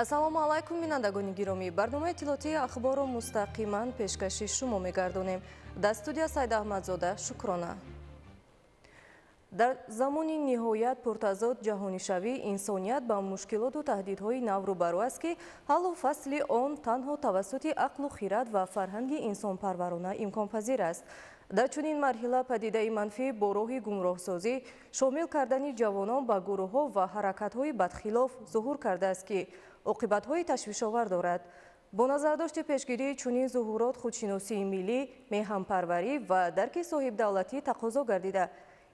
ассалому алайкум бинандагони гиромӣ, барномаи иттилоотии ахбору мустақиман пешкаши шумо мегардонем. Дар студия Сайда Аҳмадзода Шукрона. Дар замони ниҳоят пуртазод ҷаҳонишавӣ инсоният ба мушкилоту таҳдидҳои нав рӯбарӯ аст ки ҳаллу фасли он танҳо тавассути ақлу хирад ва фарҳанги инсонпарварона имконпазир аст. дар чунин марҳила падидаи манфӣ бо роҳи гумроҳсозӣ шомил кардани ҷавонон ба гурӯҳҳо ва ҳаракатҳои бадхилоф зуҳур кардааст ки оқибатҳои ташвишовар дорад. бо назардошти пешгирии чунин зуҳурот худшиносии миллӣ, меҳанпарварӣ ва дарки соҳибдавлатӣ тақозо гардида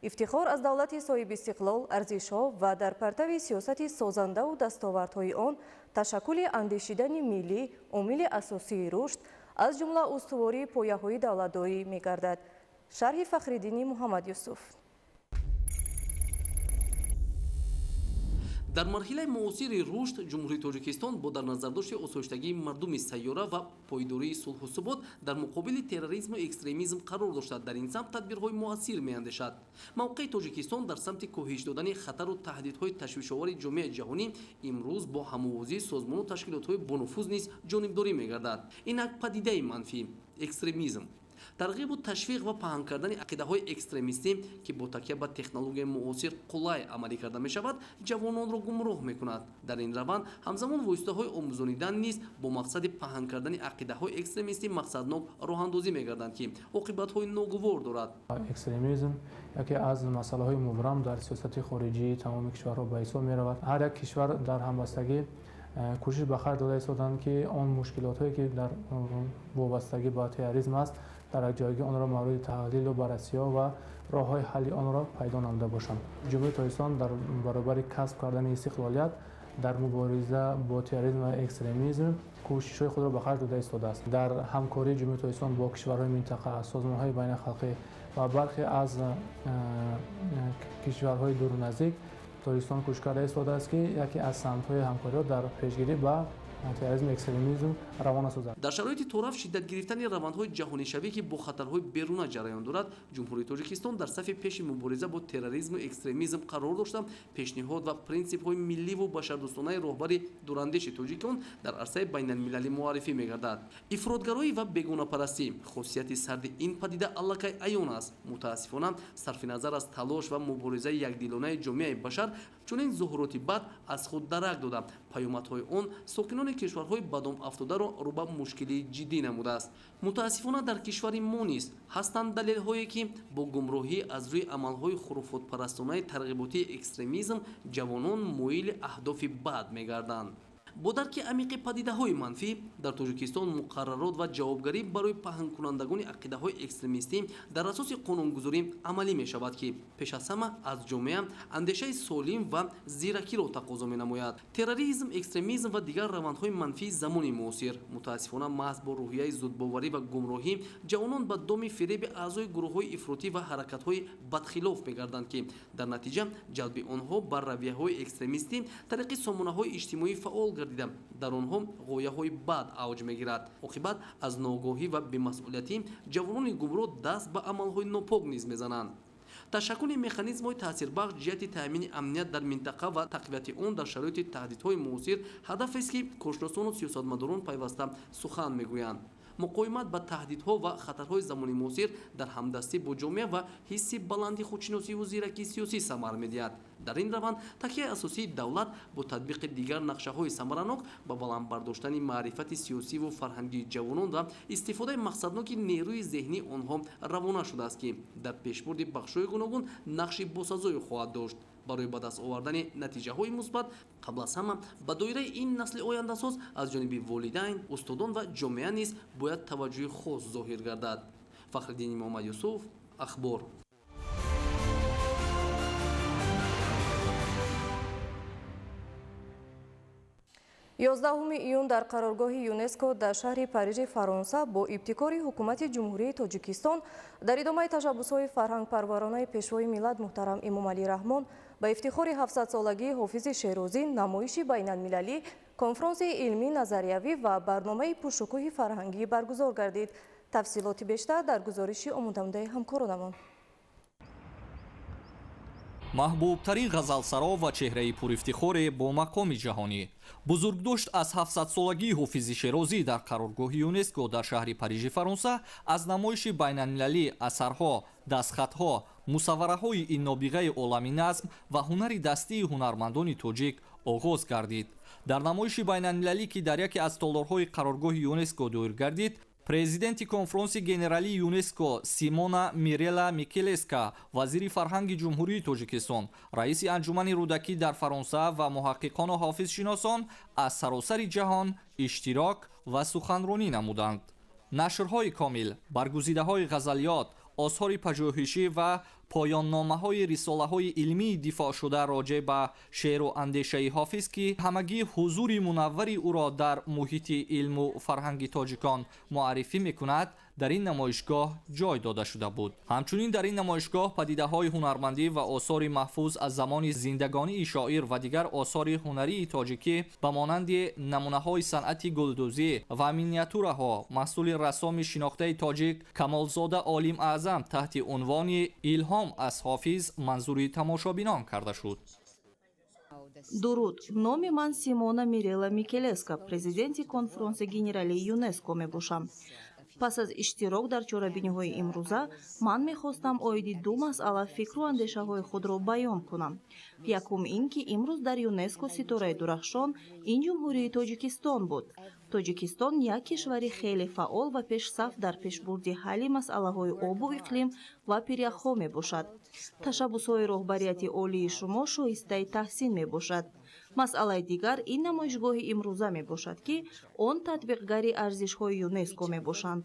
ифтихор аз давлати соҳибистиқлол, арзишҳо ва дар партави сиёсати созандаву дастовардҳои он ташаккули андешидани миллӣ омили асосии рушд аз ҷумла устувории пояҳои давлатдорӣ мегардад. шарҳи Фахриддини Муҳаммад Юсуф. дар марҳилаи муосири рушд ҷумҳурии Тоҷикистон бо дар назардошти осоиштагии мардуми сайёра ва пойдории сулҳу субот дар муқобили терроризму экстремизм қарор дошта дар ин самт тадбирҳои муассир меандешад. мавқеи Тоҷикистон дар самти коҳиш додани хатару таҳдидҳои ташвишовари ҷомеаи ҷаҳонӣ имрӯз бо ҳамовозии созмону ташкилотҳои бонуфуз низ ҷонибдорӣ мегардад. инак падидаи манфӣ экстремизм, тарғибу ташвиқ ва паҳн кардани ақидаҳои экстремистӣ ки бо такя ба технологияи муосир қулай амалӣ карда мешавад, ҷавононро гумроҳ мекунад. дар ин раванд ҳамзамон воситаҳои омӯзонидан низ бо мақсади паҳн кардани ақидаҳои экстремистӣ мақсаднок роҳандозӣ мекарданд ки оқибатҳои ногувор дорад. экстремизм яке аз масъалаҳои мубрам дар сиёсати хориҷии тамоми кишварҳо ба ҳисоб меравад. ҳар як кишвар дар ҳамбастагӣ кӯшиш ба харҷ дода истоданд ки он мушкилотҳое ки дар вобастагӣ ба терроризм аст дар якҷоягӣ онро мавриди таҳлилу баррасиҳо ва роҳҳои ҳалли онро пайдо намуда бошанд. ҷумҳурии Тоҷикистон дар баробари касб кардани истиқлолият дар мубориза бо терроризм ва экстремизм кӯшишҳои худро ба харҷ дода истодааст. дар ҳамкории ҷумҳурии Тоҷикистон бо кишварҳои минтақа, созмонҳои байналхалқӣ ва бархе аз кишварҳои дуру наздик Тоҷикистон кӯшиш карда истодааст ки яке аз самтҳои ҳамкориҳо дар пешгирӣ ба терроризм экстремизм равона созад. дар шароити торав шиддат гирифтани равандҳои ҷаҳонишавӣ ки бо хатарҳои беруна ҷараён дорад, ҷумҳурии Тоҷикистон дар сафи пеши мубориза бо терроризму экстремизм қарор дошта пешниҳод ва принсипҳои милливу башардӯстонаи роҳбари дурандеши тоҷикон дар арсаи байналмилалӣ муаррифӣ мегардад. ифротгароӣ ва бегонапарастӣ хусусияти сарди ин падида аллакай аён аст. мутаассифона сарфи назар аз талош ва муборизаи якдилонаи ҷомеаи башар чунин зуҳуроти бад аз худ дарак дода паёмадҳои он сокинони кишварҳои бадом афтодаро рӯ ба мушкилии ҷиддӣ намудааст. мутаассифона дар кишвари мо низ ҳастанд далелҳое ки бо гумроҳӣ аз рӯи амалҳои хуруфотпарастонаи тарғиботии экстремизм ҷавонон моили аҳдофи бад мегарданд. бо дарки амиқи падидаҳои манфӣ дар Тоҷикистон муқаррарот ва ҷавобгарӣ барои паҳнкунандагони ақидаҳои экстремистӣ дар асоси қонунгузорӣ амалӣ мешавад ки пеш аз ҳама аз ҷомеа андешаи солим ва зиракиро тақозо менамояд. терроризм, экстремизм ва дигар равандҳои манфии замони муосир мутаассифона маҳз бо рӯҳияи зудбоварӣ ва гумроҳӣ ҷавонон ба доми фиреби аъзои гурӯҳҳои ифротӣ ва ҳаракатҳои бадхилоф мегарданд ки дар натиҷа ҷалби онҳо ба равияҳои экстремистӣ тариқи сомонаҳои иҷтимоӣ фаъол гардида дар онҳо ғояҳои бад авҷ мегирад. оқибат аз ногоҳӣ ва бемасъулиятӣ ҷавонони гумроҳ даст ба амалҳои нопок низ мезананд. ташаккули механизмҳои таъсирбахш ҷиҳати таъмини амният дар минтақа ва тақвияти он дар шароити таҳдидҳои муосир ҳадафест ки коршиносону сиёсатмадорон пайваста сухан мегӯянд. муқоимат ба таҳдидҳо ва хатарҳои замони муосир дар ҳамдастӣ бо ҷомеа ва ҳисси баланди худшиносиву зиракии сиёсӣ самар медиҳад. дар ин раванд такияи асосии давлат бо татбиқи дигар нақшаҳои самаранок ба баландбардоштани маърифати сиёсиву фарҳангии ҷавонон ва истифодаи мақсадноки нерӯи зеҳнии онҳо равона шудааст ки дар пешбурди бахшҳои гуногун нақши босазое хоҳад дошт. барои ба даст овардани натиҷаҳои мусбат қабл аз ҳама ба доираи ин насли ояндасоз аз ҷониби волидайн, устодон ва ҷомеа низ бояд таваҷҷӯҳи хос зоҳир гардад. Фахриддини Муҳаммад Юсуф, Ахбор. 11 июн дар қароргоҳи ЮНЕСКО дар шаҳри Парижи Фаронса бо ибтикори ҳукумати ҷумҳурии Тоҷикистон дар идомаи ташаббусҳои фарҳангпарваронаи пешвои миллат муҳтарам Эмомалӣ Раҳмон ба ифтихори 700-солагии Ҳофизи Шерозӣ намоиши байналмилалӣ, конфронсияи илмӣ назариявӣ ва барномаи пуршукӯҳи фарҳангӣ баргузор гардид. Тафсилоти бештар дар гузориши омодаmounдаи ҳамкоронамон. маҳбубтарин ғазалсаро ва чеҳраи пурифтихоре бо мақоми ҷаҳонӣ. Бузургдошт аз 700-солагии Ҳофизи Шерозӣ дар қароргоҳи ЮНЕСКО дар шаҳри Парижи, Фаронса, аз намоиши байналмилалӣ асарҳо, дастхатҳо, мусаввараҳои ин нобиғаи олами назм ва ҳунари дастии ҳунармандони тоҷик оғоз гардид. Дар намоиши байналмилалӣ, ки дар яке аз толорҳои қароргоҳи ЮНЕСКО доир гардид, президенти конфронси генералии ЮНЕСКО Симона Мирела Микелеска, вазири фарҳанги ҷумҳурии Тоҷикистон, раиси анҷумани рӯдакӣ дар Фаронса ва муҳаққиқону ҳофизшиносон аз саросари ҷаҳон иштирок ва суханронӣ намуданд. Нашрҳои комил, баргузидаҳои ғазалиёт, осҳори пажӯҳишӣ ва поённомаҳои рисолаҳои илмии дифоъшуда роҷеъ ба шеъру андешаи Ҳофиз, ки ҳамагӣ ҳузури мунаввари ӯро дар муҳити илму фарҳанги тоҷикон муаррифӣ мекунад, дар ин намоишгоҳ ҷой дода шуда буд. Ҳамчунин дар ин намоишгоҳ падидаҳои ҳунармандӣ ва осори маҳфуз аз замони зиндагонии шоир ва дигар осори ҳунарии тоҷикӣ ба монанди намунаҳои санъати гулдӯзӣ ва миниатюраҳо маҳсули рассоми шинохтаи тоҷик Камолзода Олим Аъзам таҳти унвони «Илҳом аз Ҳофиз» манзури тамошобинон карда шуд. дуруд. Номи ман Симона Мирела Микелеска, президенти конфронси генералии ЮНЕСКО мебошам. Пас аз иштирок дар чорабиниҳои имрӯза, ман мехостам оиди ду масъала фикру андешаҳои худро баён кунам. Якум ин ки имрӯз дар ЮНЕСКО ситораи дурахшон ин ҷумҳурии Тоҷикистон буд. Тоҷикистон як кишвари хеле фаъол ва пешсаф дар пешбурди ҳалли масъалаҳои обу иқлим ва пиряхҳо мебошад. Ташаббусҳои роҳбарияти олии шумо шоистаи таҳсин мебошад. Масъалаи дигар ин намоишгоҳи имрӯза мебошад, ки он татбиқгари арзишҳои ЮНЕСКО мебошанд.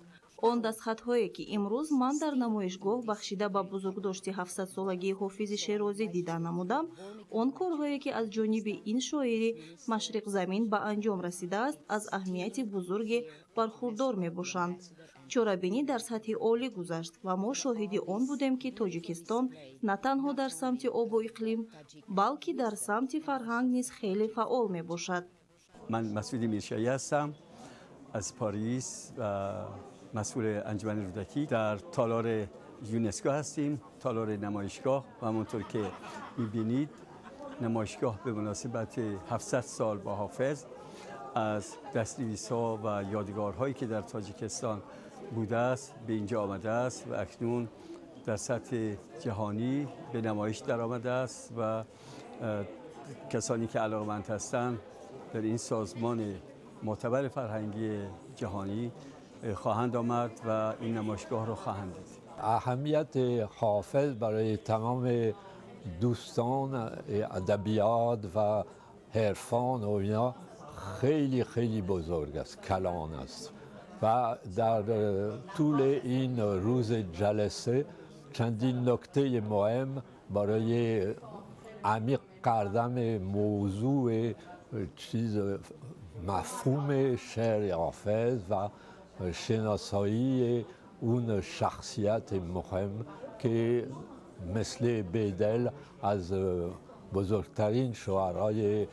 Он дастхатҳое, ки имрӯз ман дар намоишгоҳ бахшида ба бузургдошти 700-солагии Ҳофизи Шерозӣ дида намудам, он корҳое, ки аз ҷониби ин шоири Машриқзамин ба анҷом расидааст, аз аҳамияти бузурге бархурдор мебошанд. Чорабинӣ дар сатҳи олӣ гузашт ва мо шоҳиди он будем, ки Тоҷикистон на танҳо дар самти обу иқлим, балки дар самти фарҳанг низ хеле фаъол мебошад. ман Масъуди Миршаҳӣ ҳастам аз Париж ва مسئول انجمن رودکی در تالار یونسکو هستیم، تالار نمایشگاه و همونطور که می‌بینید نمایشگاه به مناسبت 700 سال با حافظ از دست‌نویس‌ها و یادگارهایی که در تاجیکستان بوده است به اینجا آمده است و اکنون در سطح جهانی به نمایش درآمده است و کسانی که علاقه‌مند هستند در این سازمان معتبر فرهنگی جهانی خواهند آمد و این نمایشگاه رو خواهند دید. اهمیت حافظ برای تمام دوستان ادبیات و عرفان و اینا خیلی خیلی بزرگ است، کلان است و در طول این روز جلسه چندین نکته مهم برای عمیق کردن موضوع چیز مفهوم شعر حافظ و شناسایی اون شخصیت مهم که مثل بیدل از بزرگترین شاعرای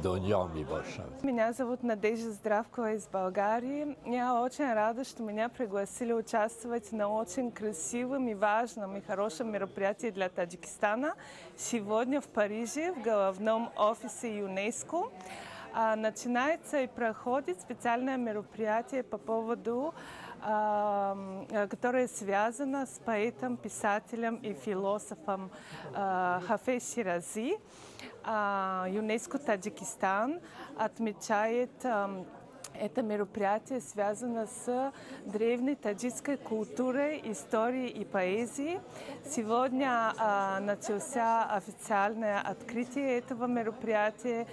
دنیا می башад. Меня зовут Надежда Здравкова из Болгарии. Я очень рада, что меня пригласили участвовать на очень красивом и важном и хорошем мероприятии для Таджикистана сегодня в Париже, в головном офисе ЮНЕСКО. Начинается и проходит специальное мероприятие по поводу, которое связано с поэтом, писателем и философом Хафез Ширази. ЮНЕСКО Таджикистан отмечает это мероприятие, связано с древней таджикской культурой, историей и поэзией. Сегодня начался официальное открытие этого мероприятия.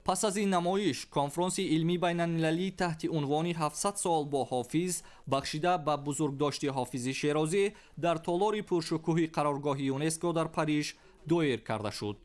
پس از این نمایش، کنفرانس علمی بین‌المللی تحت عنوان 700 سال با حافظ بخشیده به بزرگداشتی حافظ شیرازی در تالار پرشکوه قرارگاه یونسکو در پاریژ دایر کرده شد.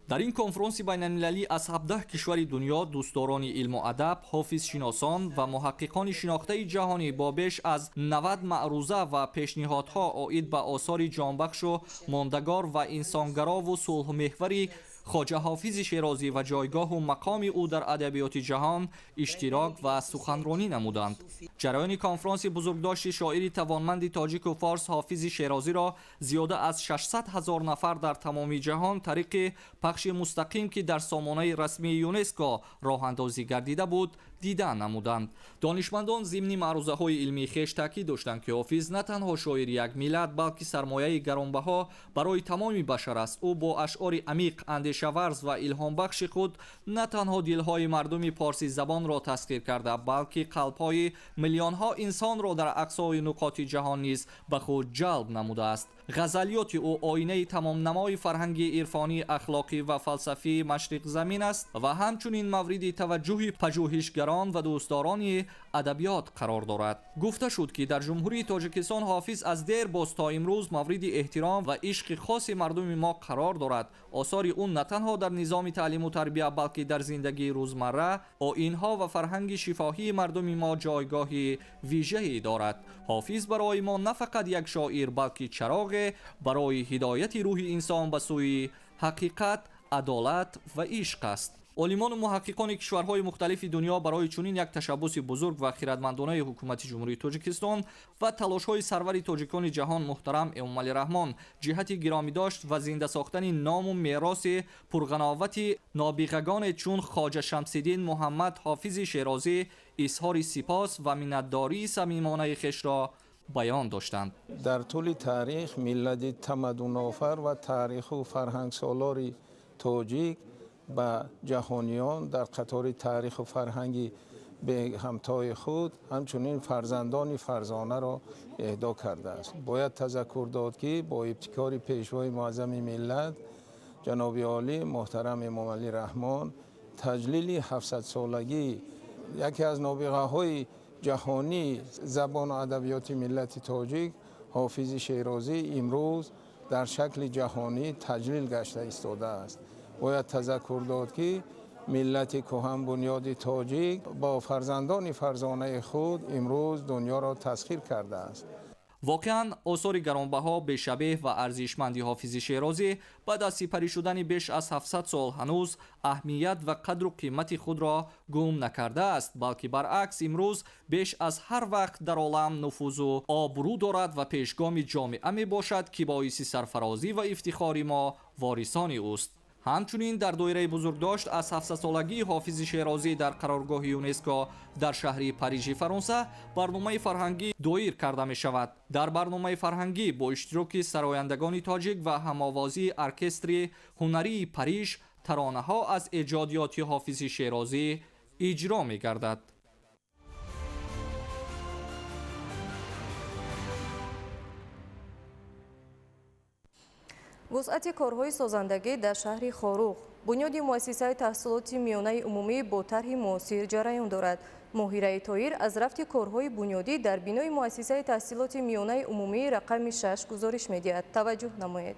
در این کنفرانس بین‌المللی از 17 کشور دنیا دوستداران علم و ادب، حافظ شناسان و محققان شناخته جهانی با بیش از 90 معروضه و پیشنهادها عاید به آثار جانبخش و ماندگار و انسانگرا و صلح محوری хоҷа ҳофизи шерозӣ ва ҷойгоҳу мақоми ӯ дар адабиёти ҷаҳон иштирок ва суханронӣ намуданд. ҷараёни конфронси бузургдошти шоири тавонманди тоҷику форс ҳофизи шерозиро зиёда аз 600 000 нафар дар тамоми ҷаҳон тариқи пахши мустақим ки дар сомонаи расмии ЮНЕСКО роҳандозӣ гардида буд дидан намуданд. донишмандон зимни маърузаҳои илмии хеш таъкид доштанд ки ҳофиз на танҳо шоири як миллат, балки сармояи гаронбаҳо барои тамоми башар аст. ӯ бо ашъори амиқ, андешаварз ва илҳомбахши худ на танҳо дилҳои мардуми порсизабонро тасхир карда, балки қалбҳои миллионҳо инсонро дар ақсои нуқоти ҷаҳон низ ба худ ҷалб намудааст. ғазалиёти ӯ оинаи тамомнамои фарҳанги ирфонӣ, ахлоқӣ ва фалсафии Машриқзамин аст ва ҳамчунин мавриди таваҷҷуҳи пажӯҳишгарон ва дӯстдорони адабиёт қарор дорад. гуфта шуд ки дар ҷумҳурии Тоҷикистон ҳофиз аз дер боз то имрӯз мавриди эҳтиром ва ишқи хоси мардуми мо қарор дорад. осори ӯ на танҳо дар низоми таълиму тарбия, балки дар зиндагии рӯзмарра, оинҳо ва фарҳанги шифоҳии мардуми мо ҷойгоҳи вижаӣ дорад. ҳофиз барои мо на фақат як шоир, балки чароғе барои ҳидояти рӯҳи инсон ба сӯи ҳақиқат, адолат ва ишқ аст. олимону муҳаққиқони кишварҳои мухталифи дунё барои чунин як ташаббуси бузург ва хиратмандонаи ҳукумати ҷумҳурии Тоҷикистон ва талошҳои сарвари тоҷикони ҷаҳон муҳтарам Эмомалӣ Раҳмон ҷиҳати гиромӣ дошт ва зинда сохтани ному мероси пурғановати нобиғагоне чун хоҷа Шамсиддин Муҳаммад ҳофизи Шерозӣ изҳори сипос ва миннатдории самимонаи хешро баён доштанд. дар тӯли таърих миллати тамаддунофар ва таъриху фарҳангсолори тоҷик ба ҷаҳониён дар қатори таъриху фарҳанги беҳамтои худ ҳамчунин фарзандони фарзонаро эҳдо кардааст. бояд тазаккур дод ки бо ибтикори пешвои муаззами миллат ҷаноби олӣ муҳтарам Эмомалӣ Раҳмон таҷлили 700-солагии яке аз нобиғаҳои ҷаҳонӣ забону адабиёти миллати тоҷик ҳофизи Шерозӣ имрӯз дар шакли ҷаҳонӣ таҷлил гашта истодааст. бояд тазаккур дод ки миллати кӯҳанбунёди тоҷик бо фарзандони фарзонаи худ имрӯз дунёро тасхир кардааст. воқеан осори гаронбаҳо, бешабеҳ ва арзишманди ҳофизи Шерозӣ баъд аз сипарӣ шудани беш аз 700 сол ҳанӯз аҳамият ва қадру қимати худро гум накардааст, балки баръакс имрӯз беш аз ҳар вақт дар олам нуфузу обрӯ дорад ва пешгоми ҷомеа мебошад ки боиси сарфарозӣ ва ифтихори мо ворисони ӯст. ҳамчунин дар доираи бузургдошт аз 700-солагии ҳофизи Шерозӣ дар қароргоҳи ЮНЕСКО дар шаҳри Парижи, Фаронса, барномаи фарҳангӣ доир карда мешавад. дар барномаи фарҳангӣ бо иштироки сарояндагони тоҷик ва ҳамовозии оркестри ҳунарии Париж таронаҳо аз эҷодиёти ҳофизи Шерозӣ иҷро мегардад. вусъати корҳои созандагӣ дар шаҳри Хоруғ. бунёди муассисаи таҳсилоти миёнаи умумӣ бо тарҳи муосир ҷараён дорад. моҳираи Тоир аз рафти корҳои бунёдӣ дар бинои муассисаи таҳсилоти миёнаи умумӣ рақами 6 гузориш медиҳад. таваҷҷӯҳ намоед.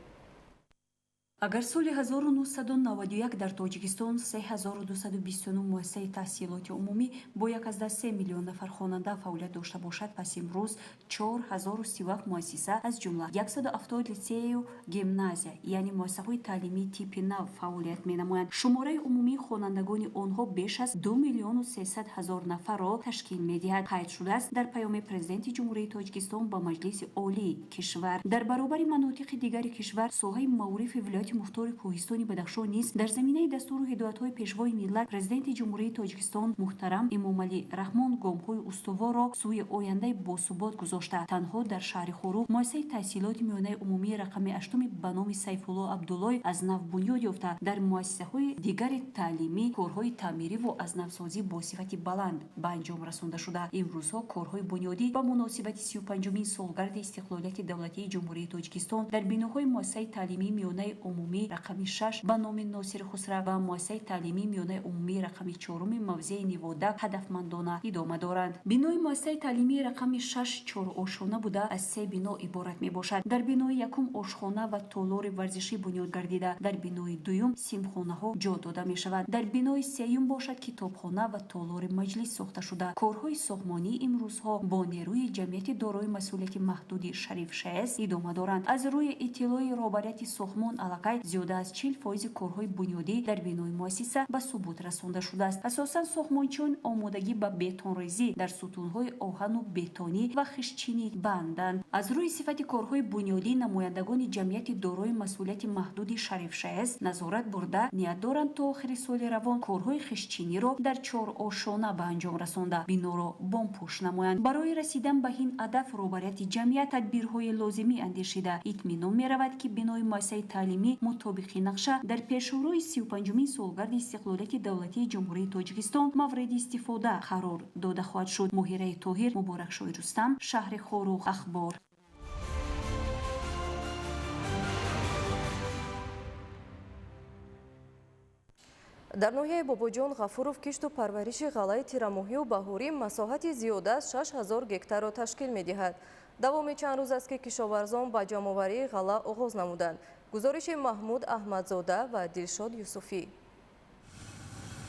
агар соли 1991 дар тоҷикистон 3229 муассисаи таҳсилоти умумӣ бо 1.3 миллион нафар хонанда фаъолият дошта бошад, пас имрӯз 4037 муассиса аз ҷумла 170 литсею гимназия, яъне муассисаҳои таълимии типи нав фаъолият менамоянд. шумораи умумии хонандагони онҳо беш аз 2 миллиону 300 ҳазор нафарро ташкил медиҳад. қайд шудааст дар паёми президенти ҷумҳурии Тоҷикистон ба Маҷлиси олии кишвар. дар баробари манотиқи дигари кишвар соҳаи маърифи вилояти мухтори Кӯҳистони Бадахшон низ дар заминаи дастуру ҳидоятҳои пешвои миллат президенти ҷумҳурии Тоҷикистон муҳтарам Эмомалӣ Раҳмон гомҳои устуворро сӯи ояндаи босубот гузошта. танҳо дар шаҳри Хоруғ муассисаи таҳсилоти миёнаи умумии рақами 8 ба номи Сайфулло Абдуллоев аз нав бунёд ёфта. дар муассисаҳои дигари таълимӣ корҳои таъмириву азнавсозӣ бо сифати баланд ба анҷом расонда шуда. имрӯзҳо корҳои бунёдӣ ба муносибати 35-умин солгарди истиқлолияти давлатии ҷумҳурии Тоҷикистон дар биноҳои муассисаи таълимии миёнаи умумӣ рақами 6 ба номи Носири Хусрав ва муассисаи таълимии миёнаи умумии рақами 4 мавзеи Нивода ҳадафмандона идома доранд. бинои муассисаи таълимии рақами 6 чорошхона буда аз 3 бино иборат мебошад. дар бинои якум ошхона ва толори варзишӣ бунёд гардида, дар бинои дуюм симхонаҳо ҷо дода мешавад. дар бинои сеюм бошад китобхона ва толори маҷлис сохта шуда. корҳои сохмонӣ имрӯзҳо бо нерӯи ҷамъияти дорои масъулияти маҳдуди Шариф ШС идома доранд. аз рӯи иттилои роҳбарияти сохмон ҳавакай зиёда аз 40% корҳои бунёдӣ дар бинои муассиса ба субут расонда шудааст. асосан сохмончиён омодагӣ ба бетонрезӣ дар сутунҳои оҳану бетонӣ ва хишчинӣ банданд. аз рӯи сифати корҳои бунёдӣ намояндагони ҷамъияти дорои масъулияти маҳдуди Шариф ШС назорат бурда ният доранд то охири соли равон корҳои хишчиниро дар 4 ошона ба анҷом расонда биноро бомпӯш намоянд. барои расидан ба ин ҳадаф роҳбарияти ҷамъият тадбирҳои лозимӣ андешида итминон меравад ки бинои муассисаи таълимӣ мутобиқи нақша дар пешрӯи 35-умин солгарди истиқлолияти давлатии ҷумҳурии Тоҷикистон мавриди истифода қарор дода хоҳад шуд. Моҳираи Тоҳир, Муборакшои Рустам, шаҳри Хорух. Ахбор. дар ноҳияи Бобоҷон Ғафуров кишту парвариши ғалаи тирамоҳию баҳорӣ масоҳати зиёда аз 6000 гектарро ташкил медиҳад. давоми чанд рӯз аст ки кишоварзон ба ҷамъоварии ғалла оғоз намуданд. гузориши Маҳмуд Аҳмадзода ва Дилшод Юсуфӣ.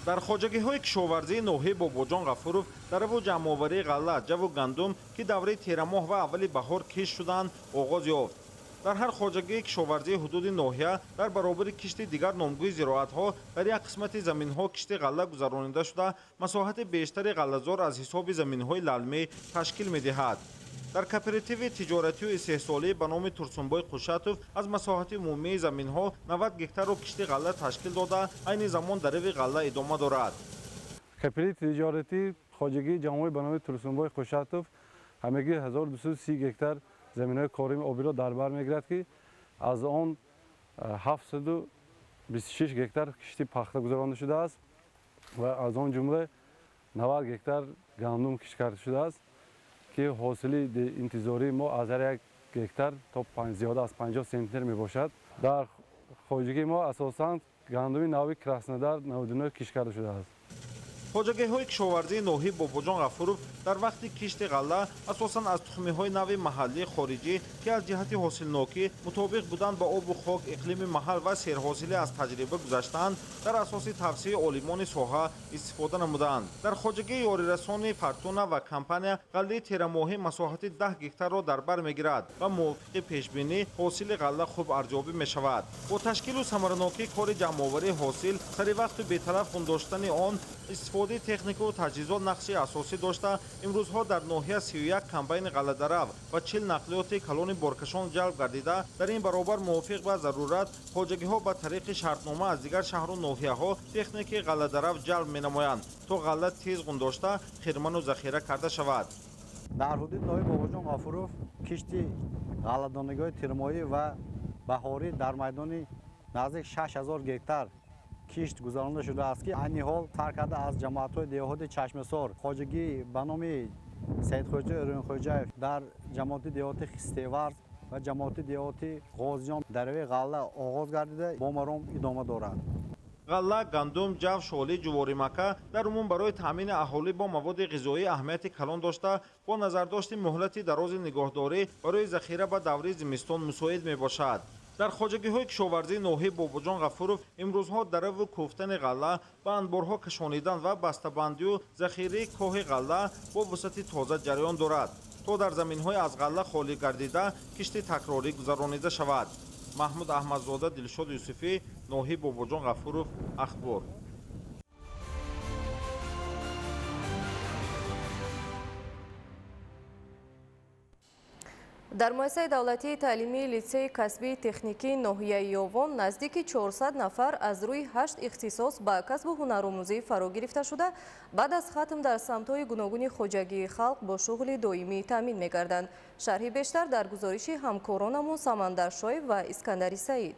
дар хоҷагиҳои кишоварзии ноҳияи Бобоҷон Ғафуров дар раву ҷамъоварии ғалла, ҷаву гандум ки давраи терамоҳ ва аввали баҳор кишт шуданд оғоз ёфт. дар ҳар хоҷагии кишоварзии ҳудуди ноҳия дар баробари кишти дигар номгӯи зироатҳо дар як қисмати заминҳо кишти ғалла гузаронида шуда масоҳати бештари ғаллазор аз ҳисоби заминҳои лалмӣ ташкил медиҳад. дар кооперативи тиҷоратию истеҳсолӣ ба номи Турсунбой Қушатов аз масоҳати умумии заминҳо 90 гектарро кишти ғалла ташкил дода айни замон дар рави ғалла идома дорад. кооперативи тиҷоратии хоҷагии ҷамъои ба номи Турсунбой Қушатов ҳамагӣ 1230 гектар заминҳои кории обиро дар бар мегирад ки аз он 726 гектар кишти пахта гузаронида шудааст ва аз он ҷумла 90 гектар гандум кишт карда шудааст ки ҳосили интизории мо аз ҳар як гектар то зиёда аз 50 сентиметр мебошад. дар хоҷагии мо асосан гандуми нави Краснодар 99 кишт карда шудааст. хоҷагиҳои кишоварзии ноҳияи Бобоҷон Ғафуров дар вақти кишти ғалла асосан аз тухмиҳои нави маҳаллии хориҷӣ ки аз ҷиҳати ҳосилнокӣ мутобиқ буданд ба обу хок, иқлими маҳал ва серҳосилӣ аз таҷриба гузаштанд, дар асоси тавсияи олимони соҳа истифода намуданд. дар хоҷагии ёрирасони Фортуна ва компания ғаллаи терамоҳӣ масоҳати 10 гектарро дар бар мегирад ва мувофиқи пешбинӣ ҳосили ғалла хуб арзёбӣ мешавад. бо ташкилу самаранокии кори ҷамъоварии ҳосил саривақту беталаф хунdoштани он истифодаи технику таҷҳизот нақши асосӣ дошта имрӯзҳо дар ноҳия 31 комбайни ғалладарав ва 40 нақлиёти калони боркашон ҷалб гардида дар ин баробар мувофиқ ба зарурат хоҷагиҳо ба тариқи шартнома аз дигар шаҳру ноҳияҳо техникаи ғалладарав ҷалб менамоянд то ғалла тез ғундошта хирману захира карда шавад. дар ҳудуди ноҳияи Бобоҷон Ғафуров кишти ғалладонагиҳои тирмоҳӣ ва баҳорӣ дар майдони наздик 6000 гектар кишт гузаронида шудааст ки айни ҳол сар карда аз ҷамоатҳои деҳоти Чашмасор, хоҷагӣ ба номи Саидхоҷа Рӯинхоҷаев дар ҷамоати деҳоти Хистеварз ва ҷамоати деҳоти Ғозиён дар рави ғалла оғоз гардида бомаром идома дорад. ғалла, гандум, ҷав, шолӣ, ҷуворимака дар умум барои таъмини аҳолӣ бо маводи ғизоӣ аҳамияти калон дошта бо назардошти муҳлати дарози нигоҳдорӣ барои захира ба даври зимистон мусоид мебошад. дар хоҷагиҳои кишоварзии ноҳияи Бобоҷон Ғафуров имрӯзҳо дар рави кӯфтани ғалла ба анборҳо кашонидан ва бастабандию захираи коҳи ғалла бо вусати тоза ҷараён дорад то дар заминҳои аз ғалла холӣ гардида кишти такрорӣ гузаронида шавад. Маҳмуд Аҳмадзода, Дилшод Юсуфӣ, ноҳияи Бобоҷон Ғафуров. Ахбор. дар муассисаи давлатии таълимии литсеи касбии техникии ноҳияи Ёвон наздики 400 нафар аз рӯи 8 ихтисос ба касбу ҳунаромӯзӣ фаро гирифта шуда баъд аз хатм дар самтҳои гуногуни хоҷагии халқ бо шуғли доимӣ таъмин мегарданд. шарҳи бештар дар гузориши ҳамкоронамон Самандар Шоев ва Искандари Саид.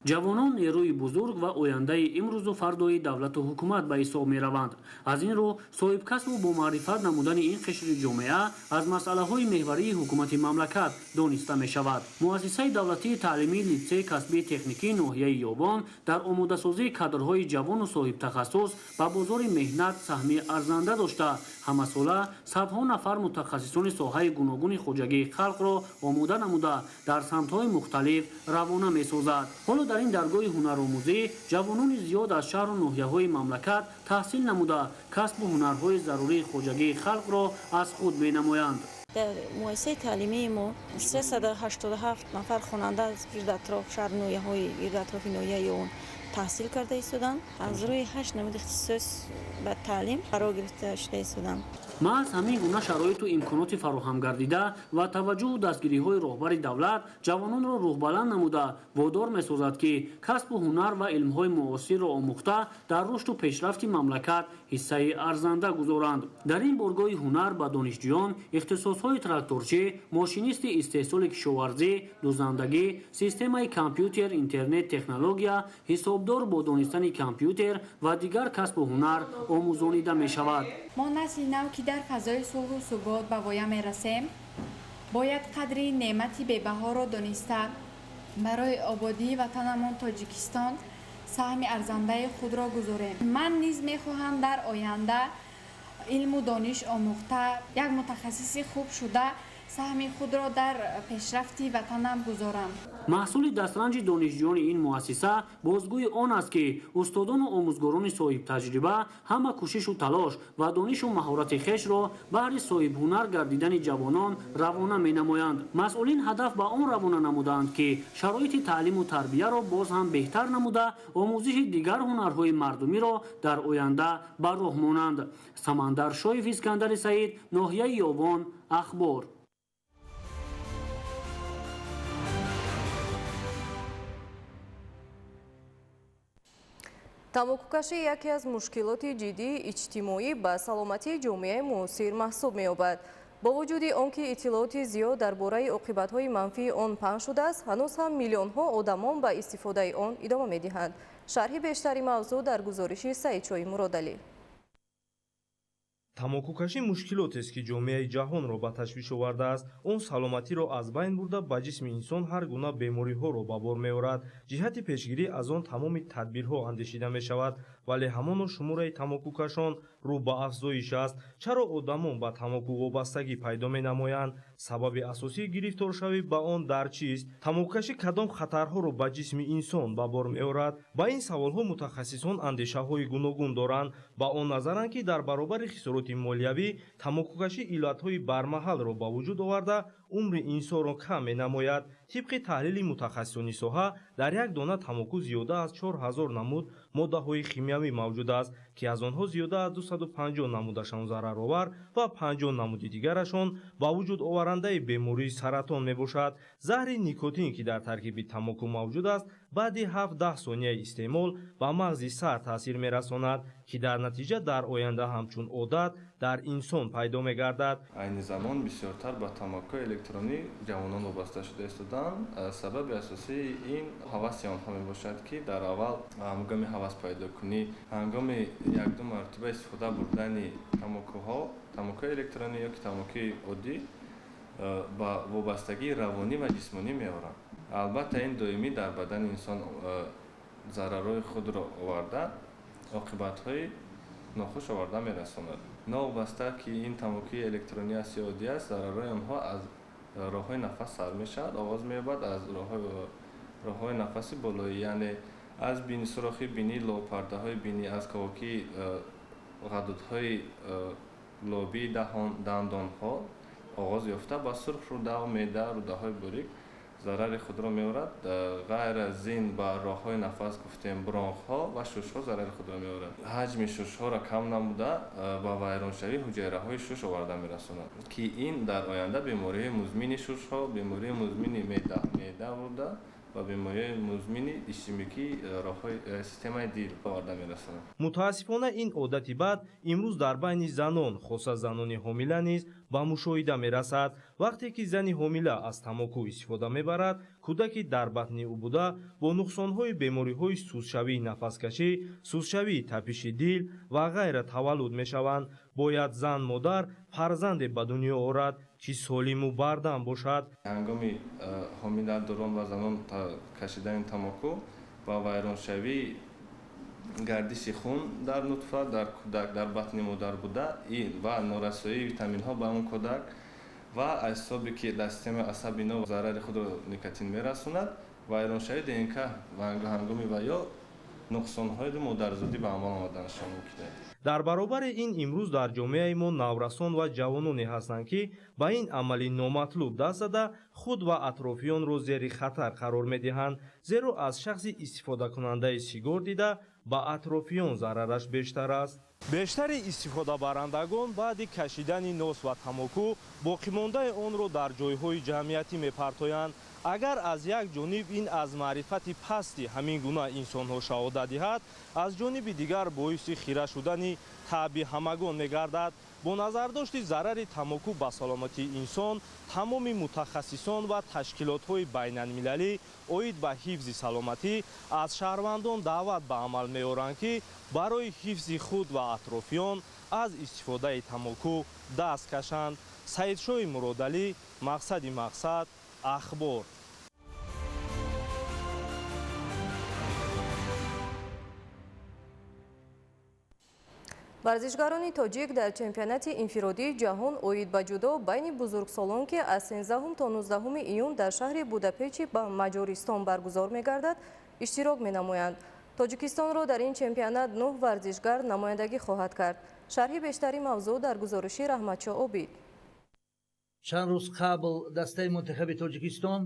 ҷавонон нерӯи бузург ва ояндаи имрӯзу фардои давлату ҳукумат ба ҳисоб мераванд. аз ин рӯ соҳибкасбу бомаърифат намудани ин қишри ҷомеа аз масъалаҳои меҳварии ҳукумати мамлакат дониста мешавад. муассисаи давлатии таълимии литсеи касбии техникии ноҳияи Ёбон дар омодасозии кадрҳои ҷавону соҳибтахассус ба бозори меҳнат саҳми арзанда дошта ҳамасола садҳо нафар мутахассисони соҳаи гуногуни хоҷагии халқро омода намуда дар самтҳои мухталиф равона месозад. ҳоло дар ин даргоҳи ҳунаромӯзӣ ҷавонони зиёд аз шаҳру ноҳияҳои мамлакат таҳсил намуда касбу ҳунарҳои зарурии хоҷагии халқро аз худ менамоянд. در مؤسسه تعلیمی ما 387 نفر خواننده از گرد اطراف شهر نویه های گرد اطراف نویه اون تحصیل کرده ایستادند. از روی 8 نمود اختصاص به تعلیم قرار گرفته شده ایستادند. محض ҳамин гуна шароиту имконоти фароҳам гардида ва таваҷҷӯҳу дастгириҳои роҳбари давлат ҷавононро рӯҳбаланд намуда водор месозад ки касбу ҳунар ва илмҳои муосирро омӯхта дар рушду пешрафти мамлакат ҳиссаи арзанда гузоранд. дар ин боргоҳи ҳунар ба донишҷӯён ихтисосҳои тракторчӣ, мошинисти истеҳсоли кишоварзӣ, дузандагӣ, системаи компютер, интернет технология, ҳисобдор бо донистани компютер ва дигар касбу ҳунар омӯзонида мешавад. мо насли нав ки дар фазои сулҳу субот ба воя мерасем, бояд қадри неъмати бебаҳоро дониста барои ободии ватанамон Тоҷикистон саҳми арзандаи худро гузорем. ман низ мехоҳам дар оянда илму дониш омӯхта як мутахассиси хуб шуда саҳми худро дар пешрафти ватанам гузорам. маҳсули дастранҷи донишҷӯёни ин муассиса бозгӯи он аст ки устодону омӯзгорони соҳибтаҷриба ҳама кӯшишу талош ва донишу маҳорати хешро баҳри соҳибҳунар гардидани ҷавонон равона менамоянд. масъулин ҳадаф ба он равона намуданд ки шароити таълиму тарбияро боз ҳам беҳтар намуда омӯзиши дигар ҳунарҳои мардумиро дар оянда ба роҳ монанд. Самандар Шоев, Искандари Саид, ноҳияи Ёвон, Ахбор. тамокукашӣ яке аз мушкилоти ҷиддии иҷтимоӣ ба саломатии ҷомеаи муосир маҳсуб меёбад. бо вуҷуди он ки иттилооти зиёд дар бораи оқибатҳои манфии он паҳн шудааст, ҳанӯз ҳам миллионҳо одамон ба истифодаи он идома медиҳанд. шарҳи бештари мавзӯъ дар гузориши Саидчои Муродалӣ. тамокукашӣ мушкилотест ки ҷомеаи ҷаҳонро ба ташвиш овардааст. Он саломатиро аз байн бурда ба ҷисми инсон ҳар гуна бемориҳоро ба бор меорад. ҷиҳати пешгирӣ аз он тамоми тадбирҳо андешида мешавад, вале ҳамоно шумораи тамокукашон рӯ ба афзоиш аст. чаро одамон ба тамоку вобастагӣ пайдо менамоянд? сабаби асосии гирифторшавӣ ба он дар чист? тамокукашӣ кадом хатарҳоро ба ҷисми инсон ба бор меорад? ба ин саволҳо мутахассисон андешаҳои гуногун доранд. ба он назаранд ки дар баробари хисороти молиявӣ тамокукашӣ иллатҳои бармаҳалро ба вуҷуд оварда умри инсонро кам менамояд. тибқи таҳлили мутахассисони соҳа, дар як дона тамоку зиёда аз 4000 намуд моддаҳои химиявӣ мавҷуд аст, ки аз онҳо зиёда аз 250 намудашон зараровар ва 50 намуди дигарашон ба вуҷуд оварандаи бемории саратон мебошад. заҳри никотин, ки дар таркиби тамоку мавҷуд аст, баъди 7-10 сонияи истеъмол ба мағзи сар таъсир мерасонад, ки дар натиҷа дар оянда ҳамчун одат дар инсон пайдо мегардад. айни замон бисёртар ба тамокӯи электронӣ ҷавонон вобаста шуда истоданд. сабаби асосии ин ҳаваси онҳо мебошад, ки дар аввал ҳангоми ҳавас пайдокунӣ, ҳангоми як-ду мартаба истифода бурдани тамокӯҳо, тамокӯи электронӣ ё ки тамокӯи оддӣ ба вобастагии равонӣ ва ҷисмонӣ меоранд. албатта ин доимӣ дар бадани инсон зарарҳои худро оварда оқибатҳои нохуш оварда мерасонад. новобаста ки ин тамокӯи электронӣ аст ё оддӣ аст, зарарҳои онҳо аз роҳҳои нафас сар мешавад, оғоз меёбад аз роҳҳои нафаси болоӣ, яъне аз сурохи бинӣ, лопардаҳои бинӣ, аз кавокии ғадудҳои лобии даҳон, дандонҳо оғоз ёфта ба сурх рӯда, меъда, рӯдаҳои борик зарари худро меорад. ғайр аз ин ба роҳҳои нафас гуфтем бронхҳо ва шушҳо зарари худро меорад. ҳаҷми шушҳоро кам намуда ба вайроншавии ҳуҷайраҳои шуш оварда мерасонад, ки ин дар оянда бемориҳои музмини шушҳо, бемории музмини меъда бурда ва бемории музмини ишемикии роҳҳои системаи дил оварда мерасонад. мутаассифона ин одати бад имрӯз дар байни занон, хоса занони ҳомила низ ба мушоҳида мерасад. вақте ки зани ҳомила аз тамоку истифода мебарад, кӯдаки дар батни ӯ буда бо нуқсонҳои бемориҳои сӯзшавии нафаскашӣ, сӯзшавии тапиши дил ва ғайра таваллуд мешаванд. бояд зан модар фарзанде ба дунё орад, ки солиму бардам бошад. ҳангоми ҳомиладорон ва занон кашидани тамоку ба вайроншавии гардиши хун дар нутфа, дар кӯдак, дар батни модар буда ва норасоии витаминҳо ба он кӯдак ва аз ҳисоби ки дар системаи асабино зарари худро никотин мерасонад, вайроншавии ДНК ҳангоми ва ё нуқсонҳои мо дар зудӣ ба амал омаданашон мекунем. дар баробари ин имрӯз дар ҷомеаи мо наврасон ва ҷавононе ҳастанд ки ба ин амали номатлуб даст зада худ ва атрофиёнро зери хатар қарор медиҳанд, зеро аз шахси истифодакунандаи сигор дида ба атрофиён зарараш бештар аст. бештари истифодабарандагон баъди кашидани нос ва тамоку боқимондаи онро дар ҷойҳои ҷамъиятӣ мепартоянд. агар аз як ҷониб ин аз маърифати пасти ҳамин гуна инсонҳо шаҳодат диҳад, аз ҷониби дигар боиси хира шудани таъби ҳамагон мегардад. бо назардошти зарари тамоку ба саломатии инсон, тамоми мутахассисон ва ташкилотҳои байналмилалӣ оид ба ҳифзи саломатӣ аз шаҳрвандон даъват ба амал меоранд ки барои ҳифзи худ ва атрофиён аз истифодаи тамоку даст кашанд. саидшоҳи муродалӣ, мақсади мақсад, ахбор. варзишгарони тоҷик дар чемпионати инфиродии ҷаҳон оид ба ҷудо байни бузургсолон ки аз 13 то 19 июн дар шаҳри Будапешт ба Маҷористон баргузор мегардад, иштирок менамоянд. тоҷикистонро дар ин чемпионат 9 варзишгар намояндагӣ хоҳад кард. шарҳи бештари мавзӯъ дар гузориши Раҳматшоҳ Обид. чанд рӯз қабл дастаи мунтахаби тоҷикистон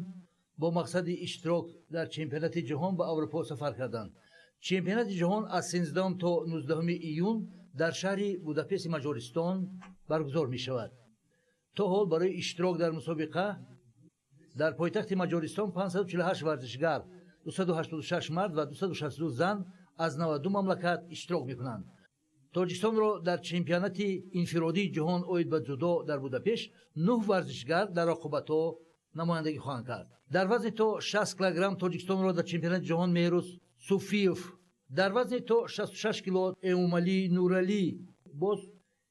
бо мақсади иштирок дар чемпионати ҷаҳон ба Аврупо сафар карданд. чемпионати ҷаҳон аз 13 то 19 июн дар шаҳри Будапешти Маҷористон баргузор мешавад. то ҳол барои иштирок дар мусобиқа дар пойтахти Маҷористон 548 варзишгар, 286 мард ва 262 зан аз 92 мамлакат иштирок мекунанд. тоҷикистонро дар чемпионати инфиродии ҷаҳон оид ба ҷудо дар Будапешт 9 варзишгар дар оқубатҳо намояндагӣ хоҳанд кард. дар вазни то 60 килограмм тоҷикистонро дар чемпионати ҷаҳон Меҳрӯз Суфиев, дар вазни то 66 кило Эумалӣ Нуралӣ, боз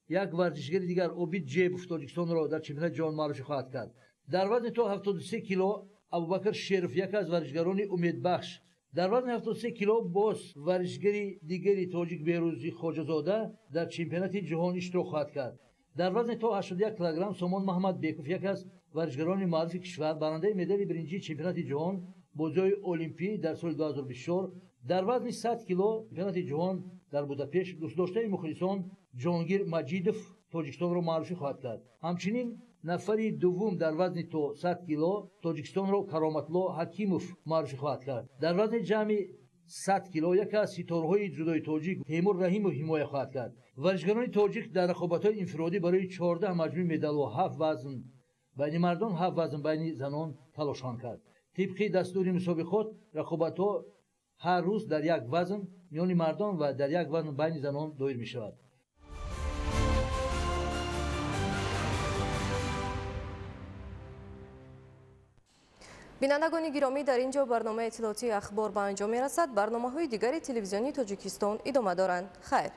як варзишгари дигар Обид Ҷебов тоҷикистонро дар чемпионати ҷаҳон маъруфӣ хоҳад кард. дар вазни то 73 кило Абубакр Шеров, яке аз варзишгарони умедбахш. дар вазни 73 кило боз варзишгари дигари тоҷик Беҳрӯзи Хоҷазода дар чемпионати ҷаҳон иштирок хоҳад кард. дар вазни то 81 килограмм Сомон Маҳмадбеков, яке аз варзишгарони маъруфи кишвар, барандаи медали биринҷии чемпионати ҷаҳон бозиҳои олимпӣ дар соли 2024. дар вазни 100 кило чемпионати ҷаҳон дар Будапешт дӯстдоштаи мухлисон Ҷонгир Маҷидов тоҷикистонро маъруфӣ хоҳад кард. ҳамчунин нафари дуввум дар вазни то 100 кило тоҷикистонро Кароматло Ҳакимов маъруфӣ хоҳад кард. дар вазни ҷамъи 100 кило яке аз ситораҳои ҷудои тоҷик Теймур Раҳимов ҳимоя хоҳад кард. варзишгарони тоҷик дар рақобатҳои инфиродӣ барои 14 маҷмӯи медалҳо 7 вазн байни мардон, 7 вазн байни занон талош хоҳанд кард. тибқи дастури мусобиқот рақобатҳо ҳар рӯз дар як вазн миёни мардон ва дар як вазн байни занон доир мешавад. бинандагони гиромӣ, дар ин ҷо барномаи иттилоотии ахбор ба анҷом мерасад. барномаҳои дигари телевизиони Тоҷикистон идома доранд. хайр.